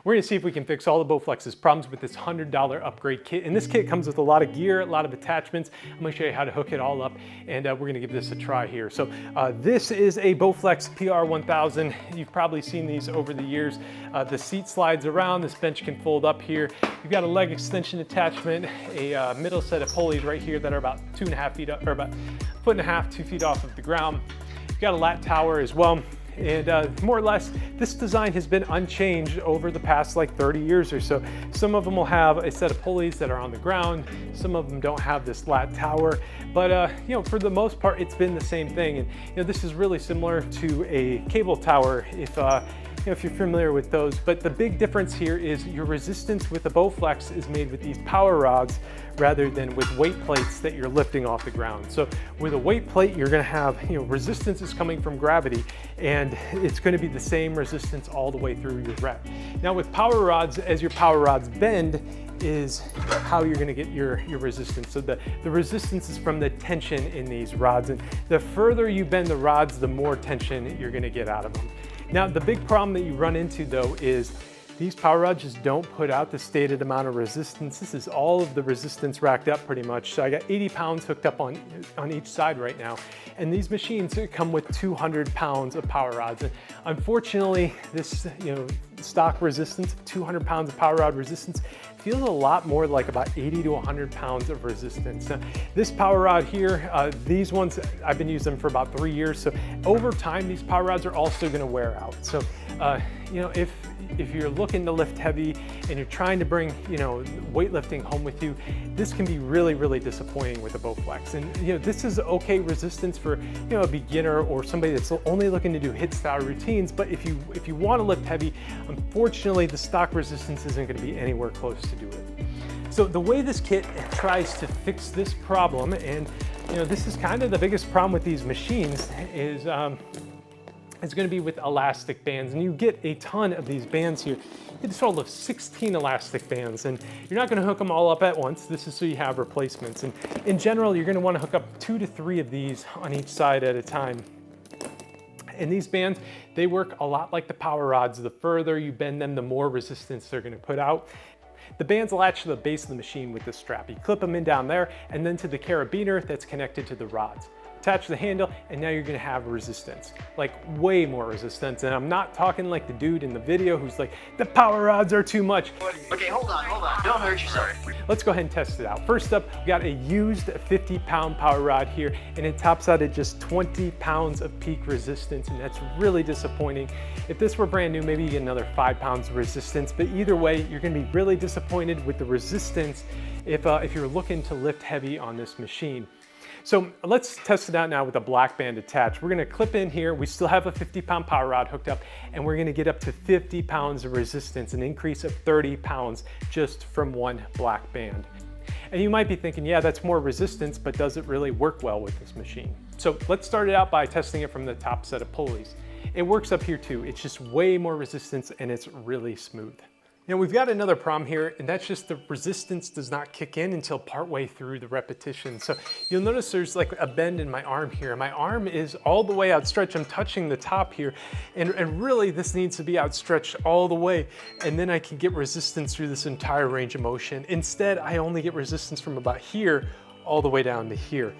We're gonna see if we can fix all the Bowflex's problems with this $100 upgrade kit. And this kit comes with a lot of gear, a lot of attachments. I'm gonna show you how to hook it all up, and we're gonna give this a try here. So this is a Bowflex PR1000. You've probably seen these over the years. The seat slides around, this bench can fold up here. You've got a leg extension attachment, a middle set of pulleys right here that are about 2.5 feet up, or about 1.5 feet, 2 feet off of the ground. You've got a lat tower as well. And more or less, this design has been unchanged over the past like 30 years or so. Some of them will have a set of pulleys that are on the ground. Some of them don't have this lat tower. But you know, for the most part, it's been the same thing. And you know, this is really similar to a cable tower if you're familiar with those. But the big difference here is your resistance with the Bowflex is made with these power rods rather than with weight plates that you're lifting off the ground. So with a weight plate, you're gonna have, resistance is coming from gravity, and it's gonna be the same resistance all the way through your rep. Now with power rods, as your power rods bend, is how you're gonna get your resistance. So the resistance is from the tension in these rods, and the further you bend the rods, the more tension you're gonna get out of them. Now, the big problem that you run into though is these power rods just don't put out the stated amount of resistance. This is all of the resistance racked up pretty much. So I got 80 pounds hooked up on each side right now. And these machines come with 200 pounds of power rods. And unfortunately, this stock resistance, 200 pounds of power rod resistance, feels a lot more like about 80 to 100 pounds of resistance. Now, this power rod here, these ones, I've been using them for about 3 years. So over time, these power rods are also gonna wear out. So, if you're looking to lift heavy and you're trying to bring, weightlifting home with you, this can be really, really disappointing with a Bowflex. And, this is okay resistance for, a beginner or somebody that's only looking to do HIIT style routines. But if you want to lift heavy, unfortunately, the stock resistance isn't going to be anywhere close to do it. So the way this kit tries to fix this problem, and, this is kind of the biggest problem with these machines, is, it's going to be with elastic bands, and you get a ton of these bands here. You get a total of 16 elastic bands, and you're not going to hook them all up at once. This is so you have replacements. And in general, you're going to want to hook up 2 to 3 of these on each side at a time. And these bands, they work a lot like the power rods. The further you bend them, the more resistance they're going to put out. The bands latch to the base of the machine with this strap. You clip them in down there, and then to the carabiner that's connected to the rods. Attach the handle, and now you're gonna have resistance, like way more resistance. And I'm not talking like the dude in the video who's like, the power rods are too much. Okay, hold on, don't hurt yourself. Let's go ahead and test it out. First up, we got a used 50-pound power rod here, and it tops out at just 20 pounds of peak resistance, and that's really disappointing. If this were brand new, maybe you get another 5 pounds of resistance, but either way, you're gonna be really disappointed with the resistance if you're looking to lift heavy on this machine. So let's test it out now with a black band attached. We're gonna clip in here. We still have a 50-pound power rod hooked up, and we're gonna get up to 50 pounds of resistance, an increase of 30 pounds just from one black band. And you might be thinking, yeah, that's more resistance, but does it really work well with this machine? So let's start it out by testing it from the top set of pulleys. It works up here too. It's just way more resistance, and it's really smooth. Now we've got another problem here, and that's just the resistance does not kick in until partway through the repetition. So you'll notice there's like a bend in my arm here. My arm is all the way outstretched. I'm touching the top here, and really this needs to be outstretched all the way, and then I can get resistance through this entire range of motion. Instead, I only get resistance from about here all the way down to here.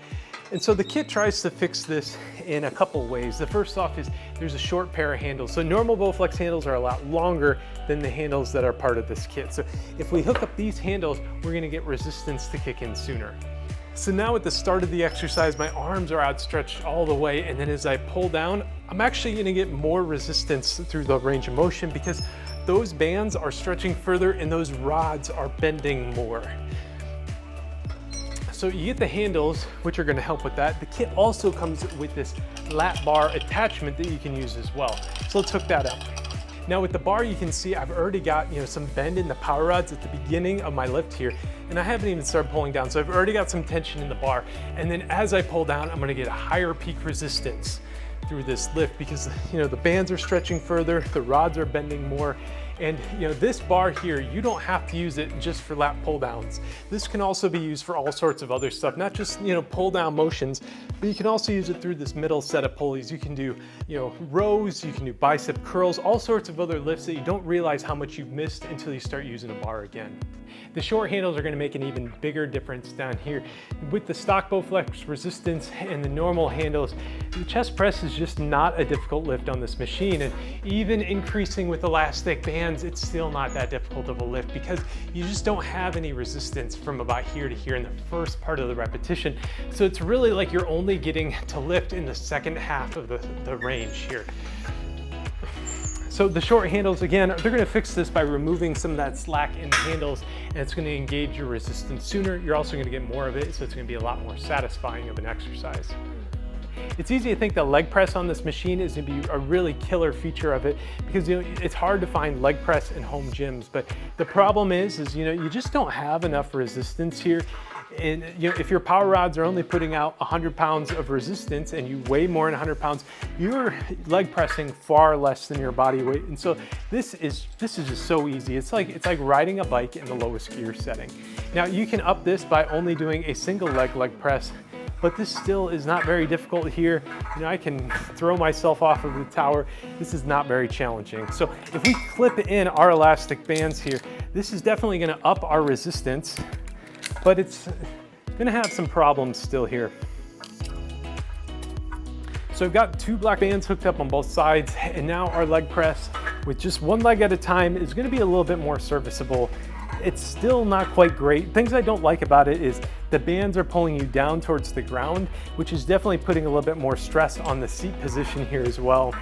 And so the kit tries to fix this in a couple ways. The first off is there's a short pair of handles. So normal Bowflex handles are a lot longer than the handles that are part of this kit. So if we hook up these handles, we're gonna get resistance to kick in sooner. So now at the start of the exercise, my arms are outstretched all the way, and then as I pull down, I'm actually gonna get more resistance through the range of motion because those bands are stretching further and those rods are bending more. So you get the handles, which are gonna help with that. The kit also comes with this lat bar attachment that you can use as well. So let's hook that up. Now with the bar, you can see I've already got some bend in the power rods at the beginning of my lift here, and I haven't even started pulling down. So I've already got some tension in the bar. And then as I pull down, I'm gonna get a higher peak resistance through this lift because the bands are stretching further, the rods are bending more, And this bar here, you don't have to use it just for lat pull downs. This can also be used for all sorts of other stuff, not just pull down motions, but you can also use it through this middle set of pulleys. You can do rows, you can do bicep curls, all sorts of other lifts that you don't realize how much you've missed until you start using a bar again. The short handles are going to make an even bigger difference down here. With the stock Bowflex resistance and the normal handles, the chest press is just not a difficult lift on this machine. And even increasing with elastic bands, it's still not that difficult of a lift because you just don't have any resistance from about here to here in the first part of the repetition. So it's really like you're only getting to lift in the second half of the range here. So the short handles, again, they're gonna fix this by removing some of that slack in the handles, and it's gonna engage your resistance sooner. You're also gonna get more of it, so it's gonna be a lot more satisfying of an exercise. It's easy to think the leg press on this machine is gonna be a really killer feature of it because it's hard to find leg press in home gyms, but the problem is you just don't have enough resistance here. And if your power rods are only putting out 100 pounds of resistance and you weigh more than 100 pounds, you're leg pressing far less than your body weight. And so this is just so easy. It's like riding a bike in the lowest gear setting. Now you can up this by only doing a single leg press, but this still is not very difficult here. I can throw myself off of the tower. This is not very challenging. So if we clip in our elastic bands here, this is definitely gonna up our resistance, but it's gonna have some problems still here. So I've got 2 black bands hooked up on both sides, and now our leg press with just one leg at a time is gonna be a little bit more serviceable. It's still not quite great. Things I don't like about it is the bands are pulling you down towards the ground, which is definitely putting a little bit more stress on the seat position here as well.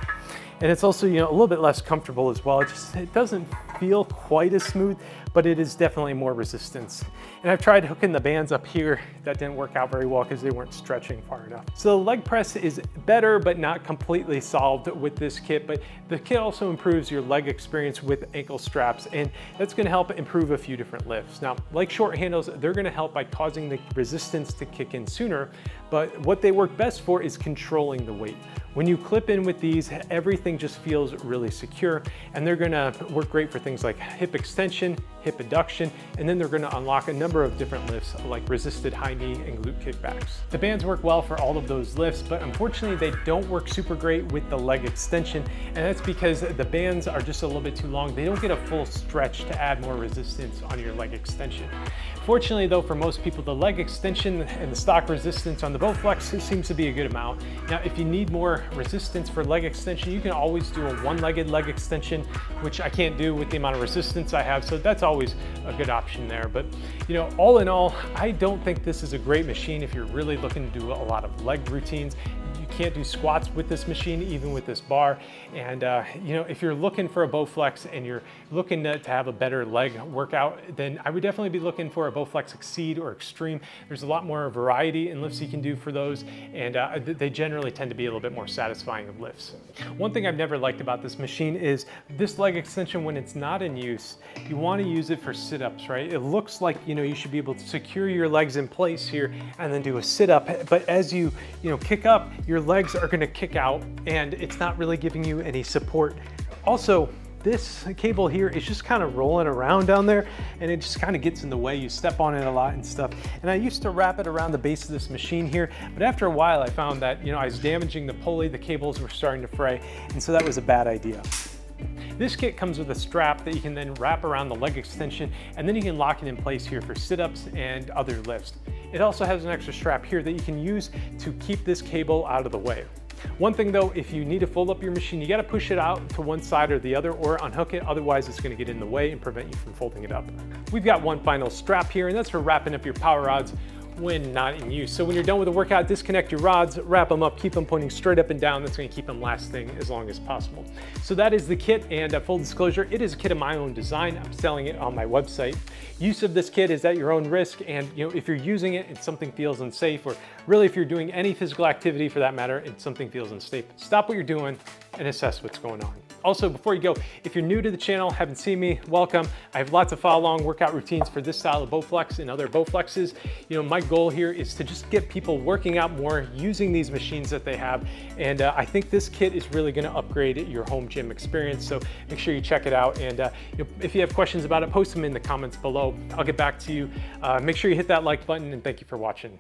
And it's also, a little bit less comfortable as well. It doesn't feel quite as smooth, but it is definitely more resistance. And I've tried hooking the bands up here. That didn't work out very well because they weren't stretching far enough. So the leg press is better, but not completely solved with this kit. But the kit also improves your leg experience with ankle straps, and that's gonna help improve a few different lifts. Now, like short handles, they're gonna help by causing the resistance to kick in sooner, but what they work best for is controlling the weight. When you clip in with these, everything just feels really secure, and they're gonna work great for things like hip extension, hip adduction, and then they're gonna unlock a number of different lifts like resisted high knee and glute kickbacks. The bands work well for all of those lifts, but unfortunately they don't work super great with the leg extension, and that's because the bands are just a little bit too long. They don't get a full stretch to add more resistance on your leg extension. Fortunately though, for most people, the leg extension and the stock resistance on the Bowflex seems to be a good amount. Now, if you need more resistance for leg extension, you can always do a one-legged leg extension, which I can't do with the amount of resistance I have, so that's always a good option there. But all in all, I don't think this is a great machine if you're really looking to do a lot of leg routines. You can't do squats with this machine, even with this bar. And if you're looking for a Bowflex and you're looking to have a better leg workout, then I would definitely be looking for a Bowflex Exceed or Extreme. There's a lot more variety in lifts you can do for those, and they generally tend to be a little bit more satisfying of lifts. One thing I've never liked about this machine is this leg extension, when it's not in use, you want to use it for sit-ups, right? It looks like you should be able to secure your legs in place here and then do a sit-up, but as you kick up, your legs are going to kick out, and it's not really giving you any support. Also, this cable here is just kind of rolling around down there, and it just kind of gets in the way. You step on it a lot and stuff. And I used to wrap it around the base of this machine here, but after a while I found that I was damaging the pulley, the cables were starting to fray, and so that was a bad idea. This kit comes with a strap that you can then wrap around the leg extension, and then you can lock it in place here for sit-ups and other lifts. It also has an extra strap here that you can use to keep this cable out of the way. One thing though, if you need to fold up your machine, you got to push it out to one side or the other or unhook it, otherwise it's going to get in the way and prevent you from folding it up. We've got one final strap here, and that's for wrapping up your power rods when not in use. So when you're done with the workout, disconnect your rods, wrap them up, keep them pointing straight up and down. That's going to keep them lasting as long as possible. So that is the kit, and full disclosure, it is a kit of my own design. I'm selling it on my website. Use of this kit is at your own risk, and if you're using it and something feels unsafe, or really if you're doing any physical activity for that matter and something feels unsafe, stop what you're doing, and assess what's going on. Also, before you go, if you're new to the channel, haven't seen me, welcome. I have lots of follow-along workout routines for this style of Bowflex and other Bowflexes. My goal here is to just get people working out more using these machines that they have. And I think this kit is really gonna upgrade your home gym experience. So make sure you check it out. And if you have questions about it, post them in the comments below. I'll get back to you. Make sure you hit that like button, and thank you for watching.